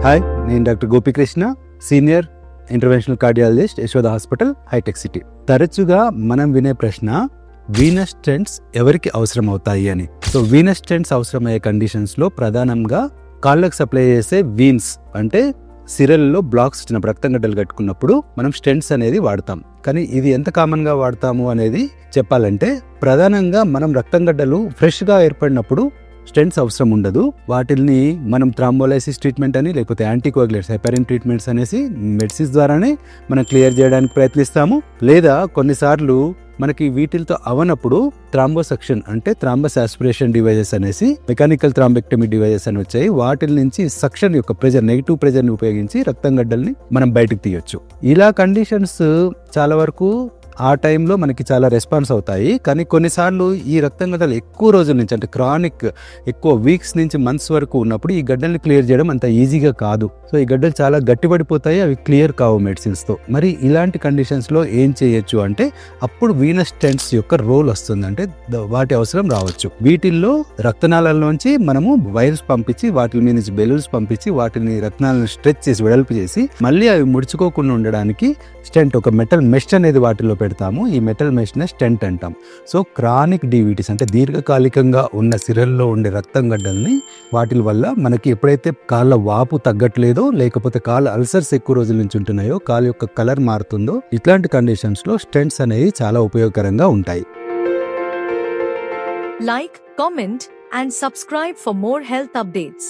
Hi, నేను doctor Gopikrishna, senior interventional cardiologist, Yashoda hospital, Hitec City. తరచుగా మనం వినే ప్రశ్న, వీనస్ స్టెంట్స్ ఎవరికి అవసరం అవుతాయి అని. సో వీనస్ స్టెంట్స్ అవసరమయ్యే కండిషన్స్ లో ప్రధానంగా కాళ్ళకు సప్లై చేసే వీన్స్ అంటే సిరల్లో బ్లాక్స్ వచ్చినప్పుడు, రక్తం గడ్డలు కట్టుకున్నప్పుడు మనం స్టెంట్స్ అనేది వాడతాం. కానీ ఇది ఎంత కామన్ గా వాడతాము అనేది చెప్పాలంటే, ప్రధానంగా మనం రక్తం గడ్డలు ఫ్రెష్ గా ఏర్పడినప్పుడు స్టెంట్స్ అవసరం ఉండదు. వాటిని మనం థ్రాంబోలైసిస్ ట్రీట్మెంట్ అని, లేకపోతే యాంటీకోయాగులేట్స్, హెపారిన్ ట్రీట్మెంట్స్ అనేసి మెడిసిన్స్ ద్వారానే మనం క్లియర్ చేయడానికి ప్రయత్నిస్తాము. లేదా కొన్నిసార్లు మనకి వీటితో అవనప్పుడు థ్రాంబోసక్షన్ అంటే థ్రాంబస్ ఆస్పిరేషన్ డివైజెస్ అనేసి, మెకానికల్ థ్రాంబెక్టమీ డివైజెస్ అని వచ్చాయి. వాటి నుంచి సక్షన్ యొక్క ప్రెజర్, నెగిటివ్ ప్రెజర్ ని ఉపయోగించి రక్తం గడ్డల్ని మనం బయటకు తీయొచ్చు. ఇలా కండిషన్స్ చాలా వరకు ఆ టైంలో మనకి చాలా రెస్పాన్స్ అవుతాయి. కానీ కొన్నిసార్లు ఈ రక్తం గడ్డలు ఎక్కువ రోజుల నుంచి, అంటే క్రానిక్ ఎక్కువ వీక్స్ నుంచి మంత్స్ వరకు ఉన్నప్పుడు ఈ గడ్డల్ని క్లియర్ చేయడం అంత ఈజీగా కాదు. సో ఈ గడ్డలు చాలా గట్టిపడిపోతాయి, అవి క్లియర్ కావు మెడిసిన్స్ తో. మరి ఇలాంటి కండిషన్స్ లో ఏం చేయొచ్చు అంటే, అప్పుడు వీనస్ స్టెంట్స్ యొక్క రోల్ వస్తుంది, అంటే వాటి అవసరం రావచ్చు. వీటిల్లో రక్తనాళాల్లోంచి మనము వైర్స్ పంపించి, వాటి మీద నుంచి బెలూన్స్ పంపించి, వాటిని రక్తనాళాలను స్ట్రెచ్ చేసి, వెడల్పు చేసి, మళ్ళీ అవి ముడుచుకోకుండా ఉండడానికి స్టెంట్, ఒక మెటల్ మెష్ అనేది వాటిలో పెడతాము. ఈ మెటల్ మెష్ నే స్టెంట్ అంటాం. సో క్రానిక్ డివిటీస్ అంటే దీర్ఘకాలికంగా ఉన్న సిరల్లో ఉండే రక్తం గడ్డల్ని, వాటి వల్ల మనకి ఎప్పుడైతే కాళ్ళ వాపు తగ్గట్లేదో, లేకపోతే కాళ్ళ అల్సర్స్ ఎక్కువ రోజుల నుంచి ఉంటున్నాయో, కాళ్ళ యొక్క కలర్ మారుతుందో, ఇట్లాంటి కండిషన్స్ లో స్టెంట్స్ అనేవి చాలా ఉపయోగకరంగా ఉంటాయి. Like, comment and subscribe for more health updates.